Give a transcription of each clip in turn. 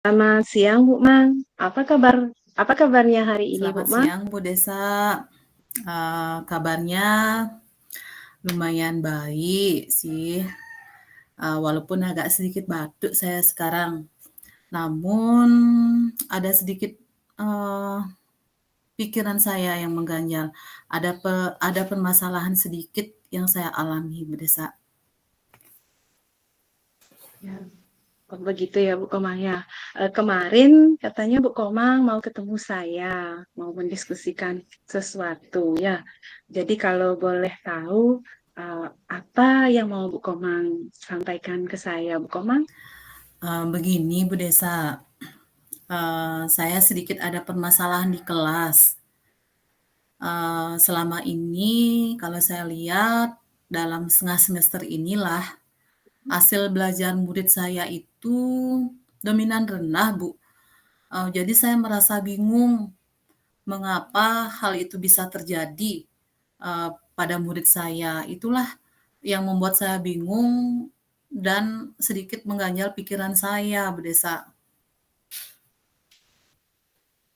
Selamat siang, Bu Mang. Apa kabarnya hari ini, Bu Selamat Mang? siang Bu Desa. Kabarnya lumayan baik sih. Walaupun agak sedikit batuk saya sekarang. Namun ada sedikit uh, pikiran saya yang mengganjal. Ada permasalahan sedikit yang saya alami Bu Desa. Ya, begitu ya, Bu Komang ya. Kemarin katanya Bu Komang mau ketemu saya, mau mendiskusikan sesuatu ya. Jadi kalau boleh tahu apa yang mau Bu Komang sampaikan ke saya, Bu Komang? Begini Bu Desa, saya sedikit ada permasalahan di kelas. Selama ini kalau saya lihat dalam setengah semester inilah hasil belajar murid saya itu dominan rendah, Bu. Jadi saya merasa bingung mengapa hal itu bisa terjadi pada murid saya. Itulah yang membuat saya bingung dan sedikit mengganjal pikiran saya, Bu Desa.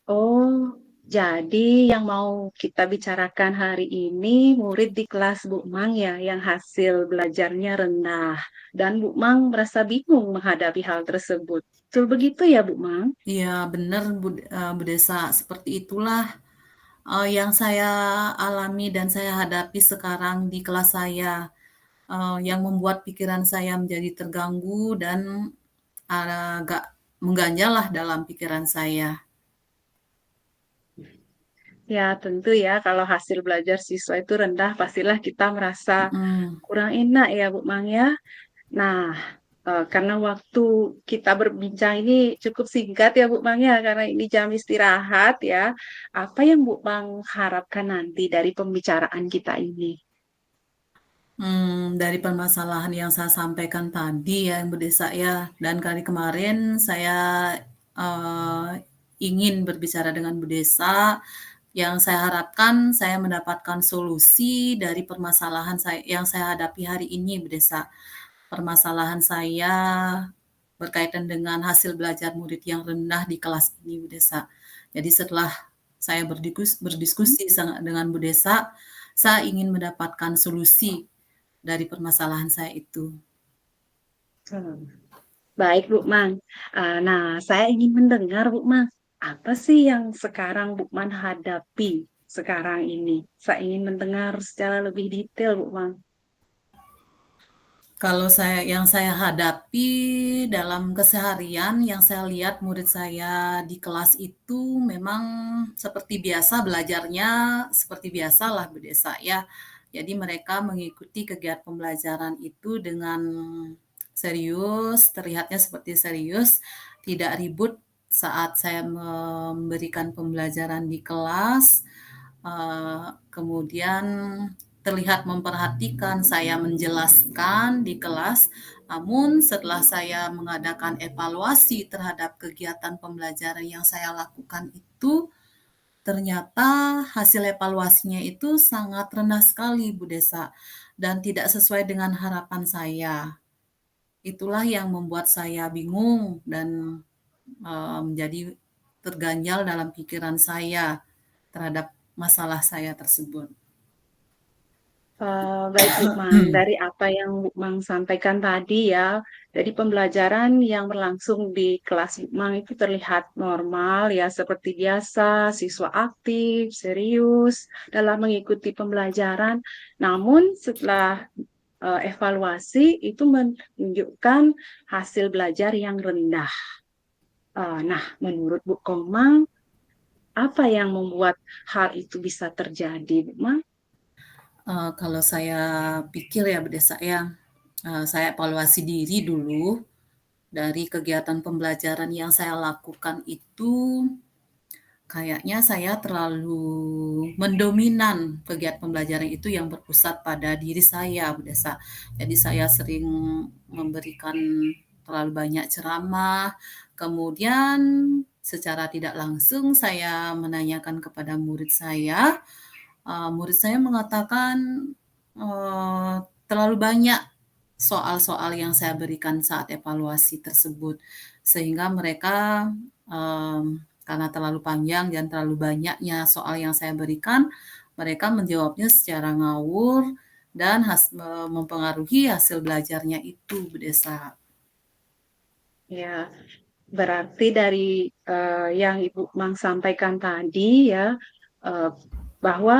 Oh, jadi yang mau kita bicarakan hari ini murid di kelas Bu Mang ya, yang hasil belajarnya rendah. Dan Bu Mang merasa bingung menghadapi hal tersebut. Betul begitu ya Bu Mang? Iya, benar Bu Desa, seperti itulah yang saya alami dan saya hadapi sekarang di kelas saya, yang membuat pikiran saya menjadi terganggu dan agak mengganjal lah dalam pikiran saya. Ya, tentu ya kalau hasil belajar siswa itu rendah, pastilah kita merasa Mhm. kurang enak ya Bu Mang ya. Nah, karena waktu kita berbincang ini cukup singkat ya Bu Mang ya, karena ini jam istirahat ya. Apa yang Bu Mang harapkan nanti dari pembicaraan kita ini? Dari permasalahan yang saya sampaikan tadi ya, Bu Desa ya, dan kali kemarin saya, eee, ingin berbicara dengan Bu Desa, yang saya harapkan saya mendapatkan solusi dari permasalahan yang saya hadapi hari ini, Bu Desa. Permasalahan saya berkaitan dengan hasil belajar murid yang rendah di kelas ini, Bu Desa. Jadi setelah saya berdiskusi dengan Bu Desa, saya ingin mendapatkan solusi dari permasalahan saya itu. Hmm. Baik, Bu Mang. Nah, saya ingin mendengar, Bu Mang, apa sih yang sekarang Bu Mang hadapi sekarang ini? Saya ingin mendengar secara lebih detail, Bu Mang. Kalau yang saya hadapi dalam keseharian, yang saya lihat murid saya di kelas itu memang seperti biasa belajarnya, seperti biasalah Bu Desa ya. Jadi mereka mengikuti kegiatan pembelajaran itu dengan serius, terlihatnya seperti serius, tidak ribut saat saya memberikan pembelajaran di kelas. Kemudian terlihat memperhatikan saya menjelaskan di kelas, namun setelah saya mengadakan evaluasi terhadap kegiatan pembelajaran yang saya lakukan itu, ternyata hasil evaluasinya itu sangat rendah sekali, Bu Desa, dan tidak sesuai dengan harapan saya. Itulah yang membuat saya bingung dan menjadi terganjal dalam pikiran saya terhadap masalah saya tersebut. Baik, Bu Mang. Dari apa yang Bu Mang sampaikan tadi ya, dari pembelajaran yang berlangsung di kelas Bu Mang itu terlihat normal ya, seperti biasa, siswa aktif, serius dalam mengikuti pembelajaran. Namun setelah evaluasi itu menunjukkan hasil belajar yang rendah. Nah, menurut Bu Komang, apa yang membuat hal itu bisa terjadi, Bu Mang? Kalau saya pikir ya berdasarkan saya evaluasi diri dulu dari kegiatan pembelajaran yang saya lakukan itu kayaknya saya terlalu mendominan kegiatan pembelajaran itu yang berpusat pada diri saya, Bu Desa. Jadi saya sering memberikan terlalu banyak ceramah, kemudian secara tidak langsung saya menanyakan kepada murid saya mengatakan, terlalu banyak soal-soal yang saya berikan saat evaluasi tersebut. sehingga mereka, karena terlalu panjang dan terlalu banyaknya soal yang saya berikan, mereka menjawabnya secara ngawur dan mempengaruhi hasil belajarnya itu, Bu Desa. Ya, berarti dari yang Ibu Mang sampaikan tadi ya, eh, bahwa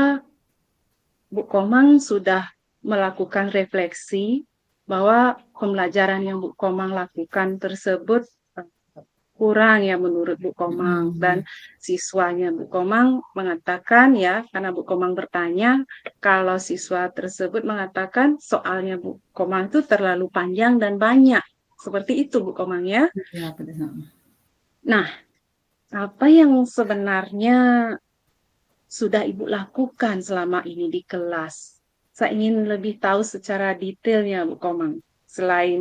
Bu Komang sudah melakukan refleksi bahwa pembelajaran yang Bu Komang lakukan tersebut eh, kurang ya menurut Bu Komang, dan Mhm, siswanya Bu Komang mengatakan ya, karena Bu Komang bertanya, kalau siswa tersebut mengatakan soalnya Bu Komang itu terlalu panjang dan banyak. Seperti itu Bu Komang ya. iya, Bu Desa. Nah, apa yang sebenarnya sudah Ibu lakukan selama ini di kelas? Saya ingin lebih tahu secara detailnya, Bu Komang. Selain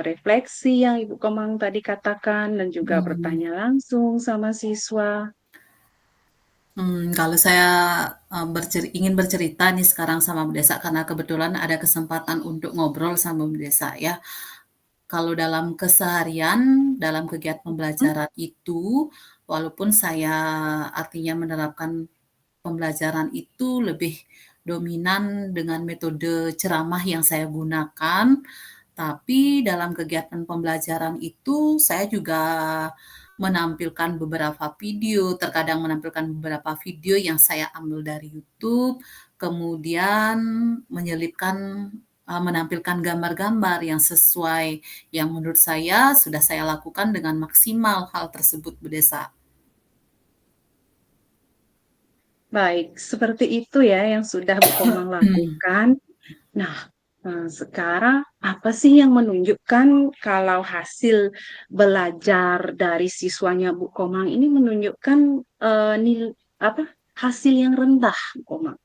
refleksi yang Ibu Komang tadi katakan dan juga Mhm. bertanya langsung sama siswa. Kalau saya, ingin bercerita nih sekarang sama Bu Desa, karena kebetulan ada kesempatan untuk ngobrol sama Bu Desa ya. Kalau dalam keseharian, dalam kegiatan Hmm? pembelajaran itu, walaupun saya artinya menerapkan pembelajaran itu lebih dominan dengan metode ceramah yang saya gunakan, tapi dalam kegiatan pembelajaran itu saya juga menampilkan beberapa video, terkadang menampilkan beberapa video yang saya ambil dari YouTube, kemudian menyelipkan menampilkan gambar-gambar yang sesuai yang menurut saya sudah saya lakukan dengan maksimal hal tersebut, Bu Desa. Baik, seperti itu ya yang sudah Bu Komang lakukan. Nah, sekarang apa sih yang menunjukkan kalau hasil belajar dari siswanya Bu Komang ini menunjukkan nil apa hasil yang rendah, Bu Komang?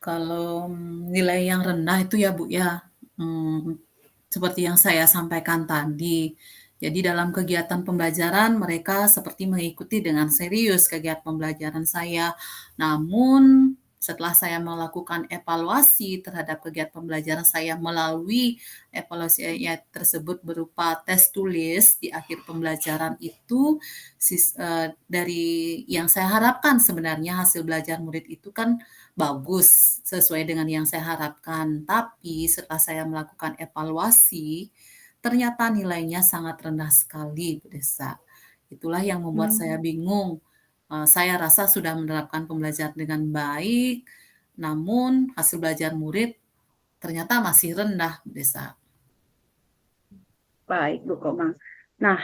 Kalau nilai yang rendah itu ya Bu ya, mmm, seperti yang saya sampaikan tadi. Jadi dalam kegiatan pembelajaran mereka seperti mengikuti dengan serius kegiatan pembelajaran saya. Namun setelah saya melakukan evaluasi terhadap kegiatan pembelajaran saya melalui evaluasi tersebut berupa tes tulis di akhir pembelajaran itu, dari yang saya harapkan sebenarnya hasil belajar murid itu kan bagus, sesuai dengan yang saya harapkan. Tapi setelah saya melakukan evaluasi, ternyata nilainya sangat rendah sekali, Bu Desa. Itulah yang membuat saya Hmm, bingung. Saya rasa sudah menerapkan pembelajaran dengan baik, namun hasil belajar murid ternyata masih rendah, Bu Desa. baik, Bu Komang. Nah,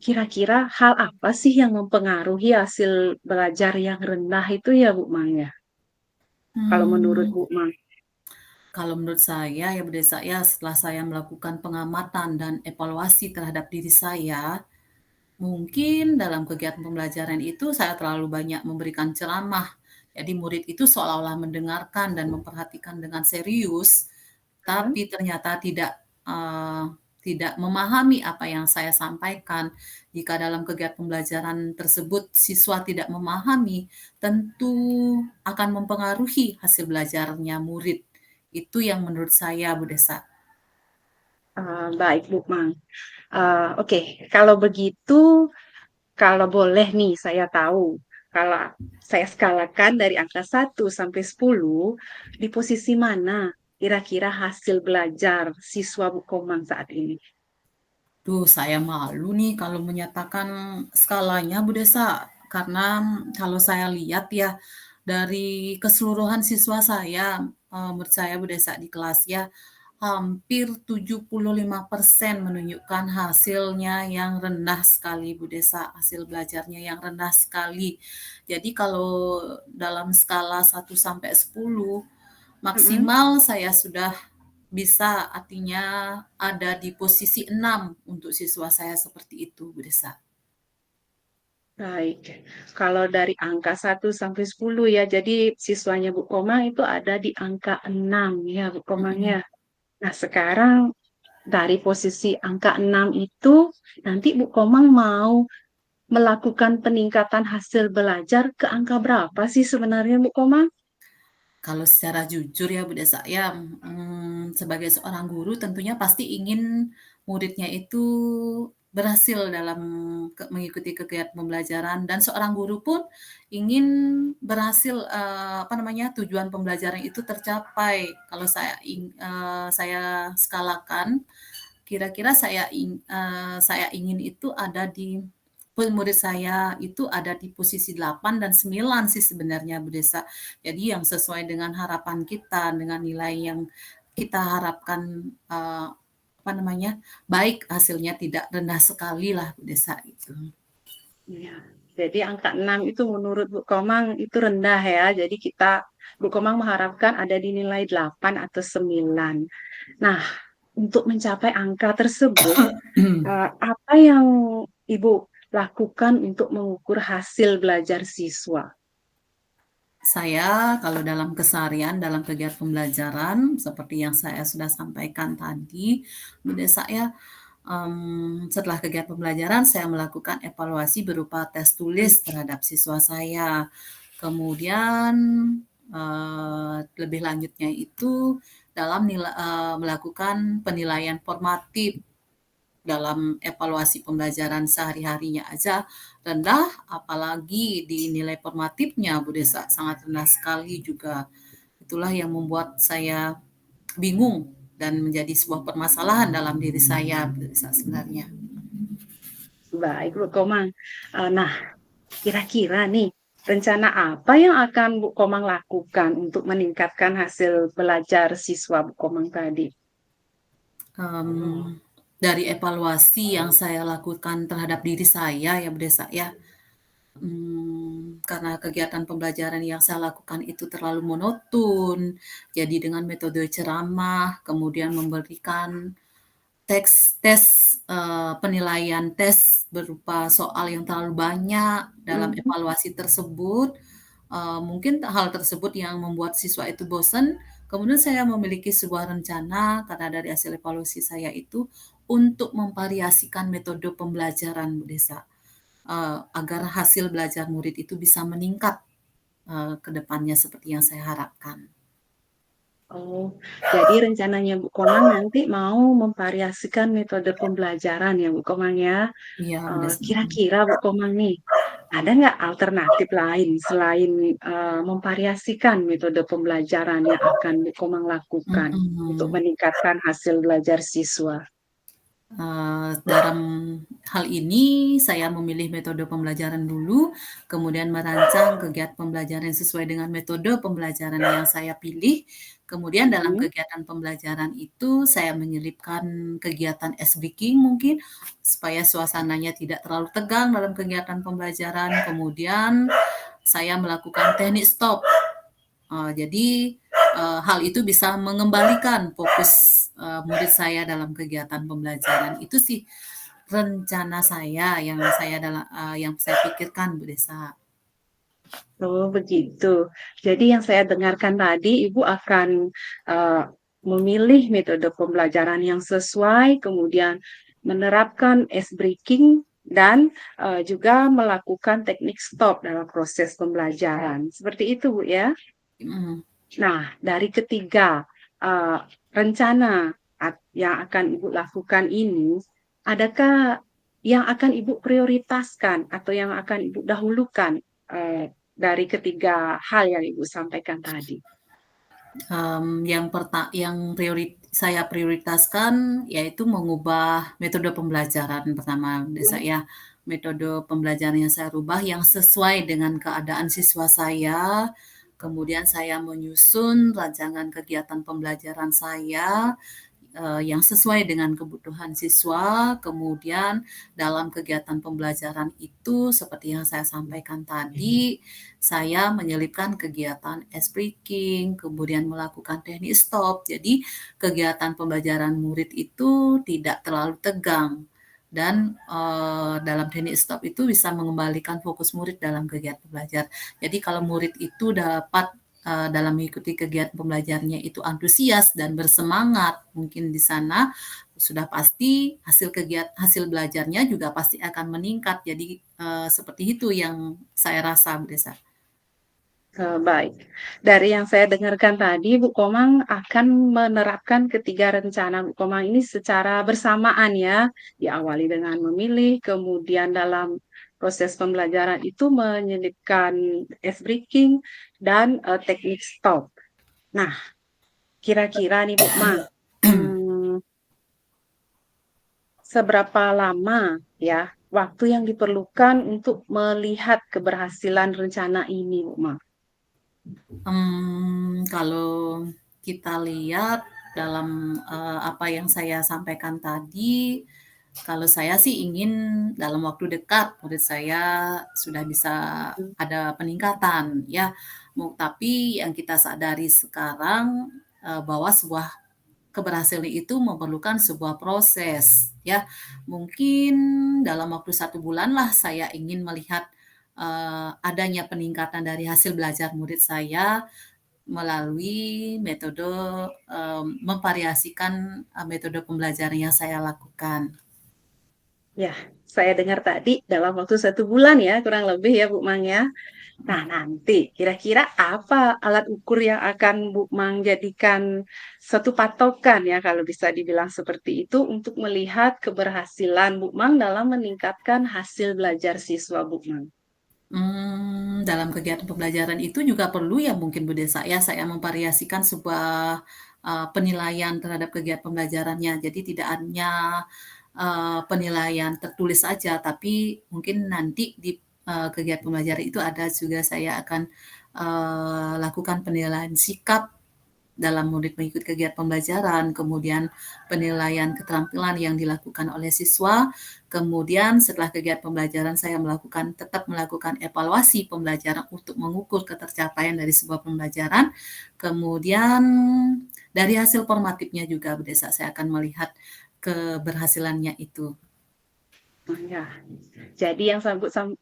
kira-kira hal apa sih yang mempengaruhi hasil belajar yang rendah itu ya, Bu Mang ya? Kalau menurut Mmm, Bu Mang. kalau menurut saya ya, Bu Desa, ya setelah saya melakukan pengamatan dan evaluasi terhadap diri saya, mungkin dalam kegiatan pembelajaran itu saya terlalu banyak memberikan ceramah. Jadi murid itu seolah-olah mendengarkan dan memperhatikan dengan serius, Hmm? tapi ternyata tidak memahami apa yang saya sampaikan. Jika dalam kegiatan pembelajaran tersebut siswa tidak memahami, tentu akan mempengaruhi hasil belajarnya murid. Itu yang menurut saya, Bu Desa. Baik, Bu Mang. Oke, kalau begitu, kalau boleh nih saya tahu, kalau saya skalakan dari angka 1 sampai 10, di posisi mana kira-kira hasil belajar siswa Bu Komang saat ini? Duh, saya malu nih kalau menyatakan skalanya, Bu Desa. Karena kalau saya lihat ya, dari keseluruhan siswa saya, menurut saya Bu Desa di kelas ya, hampir 75% menunjukkan hasilnya yang rendah sekali Bu Desa, hasil belajarnya yang rendah sekali. Jadi kalau dalam skala 1 sampai 10, Mm-mm. maksimal saya sudah bisa, artinya ada di posisi 6 untuk siswa saya seperti itu, Bu Desa. Baik, kalau dari angka 1 sampai 10 ya, jadi siswanya Bu Komang itu ada di angka 6 ya Bu Komang Mhm. ya. Nah sekarang dari posisi angka 6 itu, nanti Bu Komang mau melakukan peningkatan hasil belajar ke angka berapa sih sebenarnya Bu Komang? Kalau secara jujur ya Bu Desa ya, sebagai seorang guru tentunya pasti ingin muridnya itu berhasil dalam mengikuti kegiatan pembelajaran dan seorang guru pun ingin berhasil, tujuan pembelajaran itu tercapai. Kalau saya skalakan, kira-kira saya ingin itu ada di murid saya itu ada di posisi 8 dan 9 sih sebenarnya Bu Desa. Jadi yang sesuai dengan harapan kita, dengan nilai yang kita harapkan, baik hasilnya, tidak rendah sekali lah Bu Desa, itu. Ya. Jadi angka 6 itu menurut Bu Komang itu rendah ya. Jadi Bu Komang mengharapkan ada di nilai 8 atau 9. Nah, untuk mencapai angka tersebut, apa yang Ibu lakukan untuk mengukur hasil belajar siswa? Saya kalau dalam keseharian, dalam kegiatan pembelajaran seperti yang saya sudah sampaikan tadi, Bu Desa ya, setelah kegiatan pembelajaran saya melakukan evaluasi berupa tes tulis terhadap siswa saya. Kemudian, lebih lanjutnya itu dalam melakukan penilaian formatif. Dalam evaluasi pembelajaran sehari-harinya aja rendah, apalagi di nilai formatifnya Bu Desa sangat rendah sekali juga. Itulah yang membuat saya bingung dan menjadi sebuah permasalahan dalam diri saya Bu Desa sebenarnya. Baik, Bu Komang. Nah, kira-kira nih, rencana apa yang akan Bu Komang lakukan untuk meningkatkan hasil belajar siswa Bu Komang tadi? Dari evaluasi yang saya lakukan terhadap diri saya ya Bu Desa ya, karena kegiatan pembelajaran yang saya lakukan itu terlalu monoton, jadi dengan metode ceramah, kemudian memberikan tes, penilaian tes berupa soal yang terlalu banyak dalam Mhm. evaluasi tersebut, mungkin hal tersebut yang membuat siswa itu bosan. Kemudian saya memiliki sebuah rencana karena dari hasil evaluasi saya itu untuk memvariasikan metode pembelajaran Bu Desa, agar hasil belajar murid itu bisa meningkat, ke depannya seperti yang saya harapkan. Oh, jadi rencananya Bu Komang nanti mau memvariasikan metode pembelajaran ya Bu Komang ya. Iya Bu Desa, Kira-kira Bu Komang nih, ada nggak alternatif lain selain memvariasikan metode pembelajaran yang akan Bu Komang lakukan untuk mhm. meningkatkan hasil belajar siswa? Dalam hal ini saya memilih metode pembelajaran dulu, kemudian merancang kegiatan pembelajaran sesuai dengan metode pembelajaran yang saya pilih. Kemudian dalam Mhm. kegiatan pembelajaran itu saya menyelipkan kegiatan ice breaking mungkin, supaya suasananya tidak terlalu tegang dalam kegiatan pembelajaran. Kemudian saya melakukan teknik stop. Jadi, hal itu bisa mengembalikan fokus, murid saya dalam kegiatan pembelajaran. Itu sih rencana saya yang saya pikirkan Bu Desa. Oh, begitu. Jadi yang saya dengarkan tadi, Ibu akan eh, memilih metode pembelajaran yang sesuai, kemudian menerapkan ice breaking dan juga melakukan teknik stop dalam proses pembelajaran. Seperti itu, Bu ya. Mhm, Nah, dari ketiga eh, rencana yang akan Ibu lakukan ini, adakah yang akan Ibu prioritaskan atau yang akan Ibu dahulukan dari ketiga hal yang Ibu sampaikan tadi? yang saya prioritaskan yaitu mengubah metode pembelajaran pertama Bu Desa ya. Metode pembelajaran yang saya rubah yang sesuai dengan keadaan siswa saya, kemudian saya menyusun rancangan kegiatan pembelajaran saya yang sesuai dengan kebutuhan siswa. Kemudian dalam kegiatan pembelajaran itu seperti yang saya sampaikan tadi, saya menyelipkan kegiatan ice breaking, kemudian melakukan teknik stop. Jadi kegiatan pembelajaran murid itu tidak terlalu tegang dan dalam teknik stop itu bisa mengembalikan fokus murid dalam kegiatan belajar. Jadi kalau murid itu dapat dalam mengikuti kegiatan pembelajarannya itu antusias dan bersemangat, mungkin di sana sudah pasti hasil belajarnya juga pasti akan meningkat. Jadi seperti itu yang saya rasa Bu Desa. Baik. Dari yang saya dengarkan tadi, Bu Komang akan menerapkan ketiga rencana Bu Komang ini secara bersamaan ya. Diawali dengan memilih, kemudian dalam proses pembelajaran itu menyelipkan ice breaking dan teknik stop. Nah, kira-kira nih Bu Mang, hmm, seberapa lama ya waktu yang diperlukan untuk melihat keberhasilan rencana ini, Bu Mang? Kalau kita lihat dalam, apa yang saya sampaikan tadi, kalau saya sih ingin dalam waktu dekat murid saya sudah bisa ada peningkatan ya. Tapi yang kita sadari sekarang, bahwa sebuah keberhasilan itu memerlukan sebuah proses ya. Mungkin dalam waktu 1 bulan lah saya ingin melihat, adanya peningkatan dari hasil belajar murid saya melalui metode, memvariasikan, metode pembelajaran yang saya lakukan. Ya, saya dengar tadi dalam waktu 1 bulan ya, kurang lebih ya Bu Mang ya. Nah, Mhm. nanti kira-kira apa alat ukur yang akan Bu Mang jadikan suatu patokan ya, kalau bisa dibilang seperti itu, untuk melihat keberhasilan Bu Mang dalam meningkatkan hasil belajar siswa Bu Mang? Dalam kegiatan pembelajaran itu juga perlu ya mungkin Bu Desa ya, saya memvariasikan sebuah, penilaian terhadap kegiatan pembelajarannya. Jadi tidak hanya, penilaian tertulis saja, tapi mungkin nanti di, kegiatan pembelajaran itu ada juga saya akan, lakukan penilaian sikap dalam murid mengikuti kegiatan pembelajaran, kemudian penilaian keterampilan yang dilakukan oleh siswa, kemudian setelah kegiatan pembelajaran saya tetap melakukan evaluasi pembelajaran untuk mengukur ketercapaian dari sebuah pembelajaran, kemudian dari hasil formatifnya juga Bu Desa, saya akan melihat keberhasilannya itu. Oh, ya. Jadi yang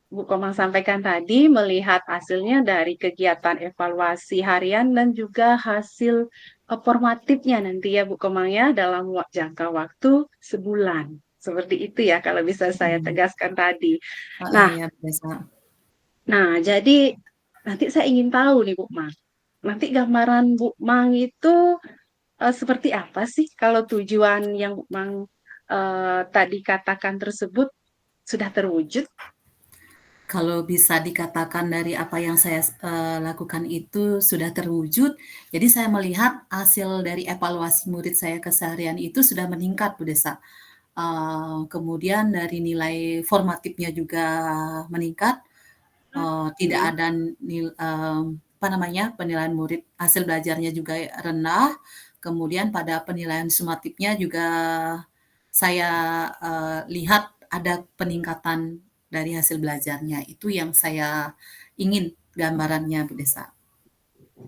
Bu Komang sampaikan tadi melihat hasilnya dari kegiatan evaluasi harian dan juga hasil formatifnya nanti ya Bu Komang ya dalam jangka waktu 1 bulan. Seperti itu ya kalau bisa saya Mhm, tegaskan tadi. heeh, Nah, iya Bu Desa. jadi nanti saya ingin tahu nih Bu Mang. Nanti gambaran Bu Mang itu seperti apa sih kalau tujuan yang Bu Mang tadi katakan tersebut sudah terwujud? Kalau bisa dikatakan dari apa yang saya lakukan itu sudah terwujud, jadi saya melihat hasil dari evaluasi murid saya keseharian itu sudah meningkat, Bu Desa. Kemudian dari nilai formatifnya juga meningkat, tidak Hmm. ada apa namanya, penilaian murid hasil belajarnya juga rendah, kemudian pada penilaian sumatifnya juga saya, lihat ada peningkatan dari hasil belajarnya, itu yang saya ingin gambarannya, Bu Desa.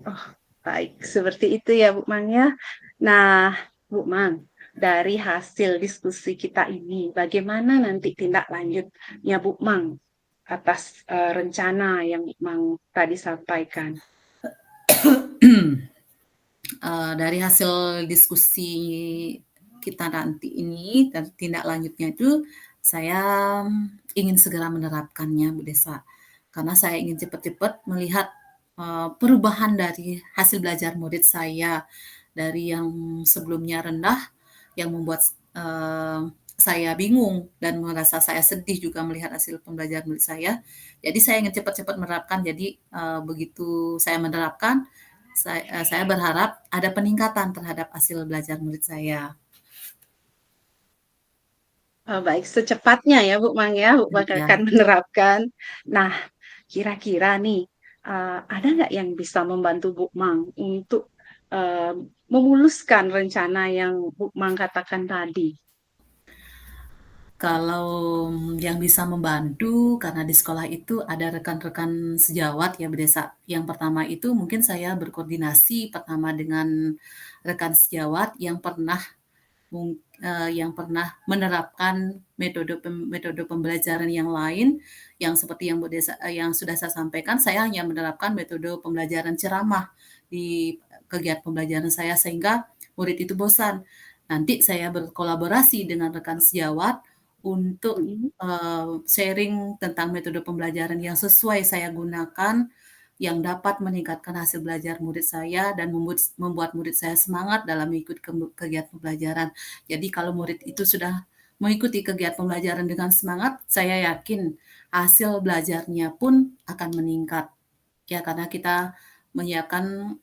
Oh, baik. Seperti itu ya, Bu Mang ya. Nah, Bu Mang, dari hasil diskusi kita ini, bagaimana nanti tindak lanjutnya Bu Mang atas rencana yang Bu Mang tadi sampaikan? Dari hasil diskusi kita nanti ini dan tindak lanjutnya itu, saya ingin segera menerapkannya, Bu Desa. Karena saya ingin cepat-cepat melihat, perubahan dari hasil belajar murid saya, dari yang sebelumnya rendah, yang membuat, saya bingung dan merasa saya sedih juga melihat hasil pembelajaran murid saya. Jadi saya ingin cepat-cepat menerapkan, jadi, begitu saya menerapkan, saya berharap ada peningkatan terhadap hasil belajar murid saya. Baik, secepatnya ya, Bu Mang ya, Bu Mang Iya. akan menerapkan. Nah, kira-kira nih, ada nggak yang bisa membantu Bu Mang untuk eh, memuluskan rencana yang Bu Mang katakan tadi? Kalau yang bisa membantu, karena di sekolah itu ada rekan-rekan sejawat ya, Bu Desa. Yang pertama itu mungkin saya berkoordinasi pertama dengan rekan sejawat yang pernah menerapkan metode pembelajaran yang lain, yang seperti yang Bu Desa yang sudah saya sampaikan, saya hanya menerapkan metode pembelajaran ceramah di kegiatan pembelajaran saya, sehingga murid itu bosan. Nanti saya berkolaborasi dengan rekan sejawat untuk, Mm. sharing tentang metode pembelajaran yang sesuai saya gunakan, yang dapat meningkatkan hasil belajar murid saya dan membuat murid saya semangat dalam mengikuti kegiatan pembelajaran. Jadi kalau murid itu sudah mengikuti kegiatan pembelajaran dengan semangat, saya yakin hasil belajarnya pun akan meningkat. Ya, karena kita menyiapkan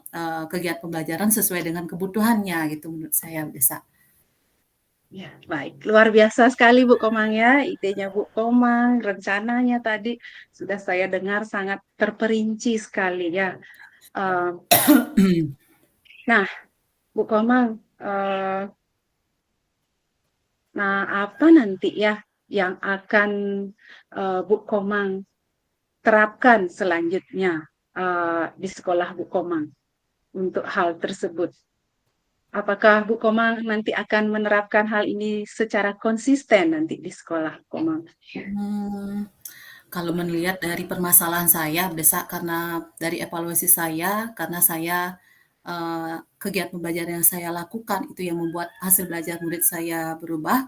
kegiatan pembelajaran sesuai dengan kebutuhannya gitu menurut saya, Desa. Ya, baik. Luar biasa sekali Bu Komang ya, idenya Bu Komang, rencananya tadi sudah saya dengar sangat terperinci sekali ya. Eh, nah, Bu Komang, nah apa nanti ya yang akan Bu Komang terapkan selanjutnya di sekolah Bu Komang untuk hal tersebut? Apakah Bu Komang nanti akan menerapkan hal ini secara konsisten nanti di sekolah Bu Komang? Hmm, kalau melihat dari permasalahan saya, Desa, karena dari evaluasi saya, karena saya kegiatan pembelajaran yang saya lakukan itu yang membuat hasil belajar murid saya berubah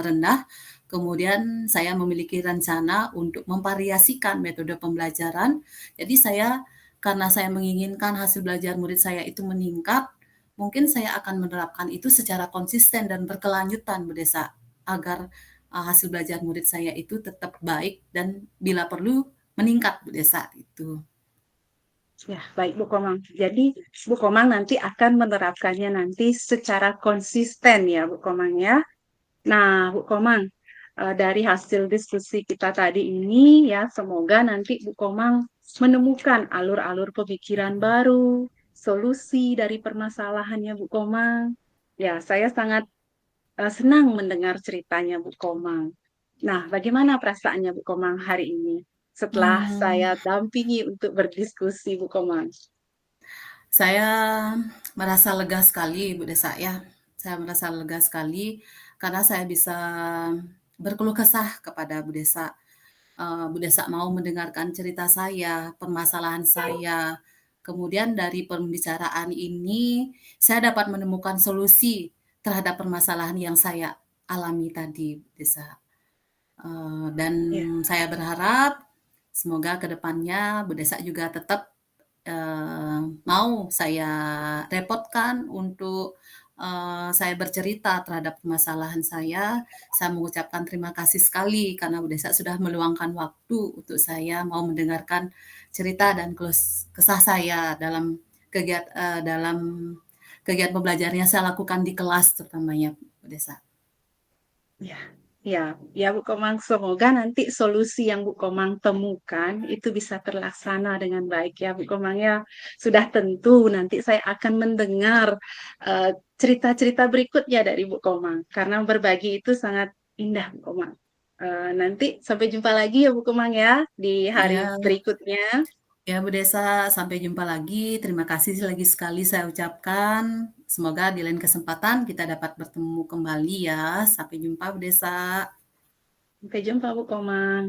rendah. Kemudian saya memiliki rencana untuk memvariasikan metode pembelajaran. Jadi karena saya menginginkan hasil belajar murid saya itu meningkat, mungkin saya akan menerapkan itu secara konsisten dan berkelanjutan, Bu Desa, agar hasil belajar murid saya itu tetap baik dan bila perlu meningkat, Bu Desa, itu. Ya, baik Bu Komang. Jadi Bu Komang nanti akan menerapkannya nanti secara konsisten ya Bu Komang ya. Nah Bu Komang, dari hasil diskusi kita tadi ini ya semoga nanti Bu Komang menemukan alur-alur pemikiran baru, solusi dari permasalahannya Bu Komang. Ya, saya sangat senang mendengar ceritanya Bu Komang. Nah, bagaimana perasaannya Bu Komang hari ini setelah Hmm, saya dampingi untuk berdiskusi Bu Komang? Saya merasa lega sekali, Bu Desa, ya. Saya merasa lega sekali karena saya bisa berkeluh kesah kepada Bu Desa. Bu Desa mau mendengarkan cerita saya, permasalahan saya. Kemudian dari pembicaraan ini, saya dapat menemukan solusi terhadap permasalahan yang saya alami tadi, Bu Desa. Dan Ya, saya berharap semoga ke depannya Bu Desa juga tetap mau saya repotkan untuk saya bercerita terhadap permasalahan saya. Saya mengucapkan terima kasih sekali karena Bu Desa sudah meluangkan waktu untuk saya mau mendengarkan cerita dan kesah saya dalam kegiatan pembelajaran yang saya lakukan di kelas terutamanya, Bu Desa. ya, ya, ya Bu Komang. Semoga nanti solusi yang Bu Komang temukan itu bisa terlaksana dengan baik ya Bu Komang ya. Sudah tentu nanti saya akan mendengar eh, cerita-cerita berikutnya dari Bu Komang karena berbagi itu sangat indah Bu Komang. Nanti sampai jumpa lagi ya Bu Komang ya di hari Ya, berikutnya. ya, Bu Desa, sampai jumpa lagi. Terima kasih lagi sekali saya ucapkan. Semoga di lain kesempatan kita dapat bertemu kembali ya. Sampai jumpa, Bu Desa. Sampai jumpa Bu Komang.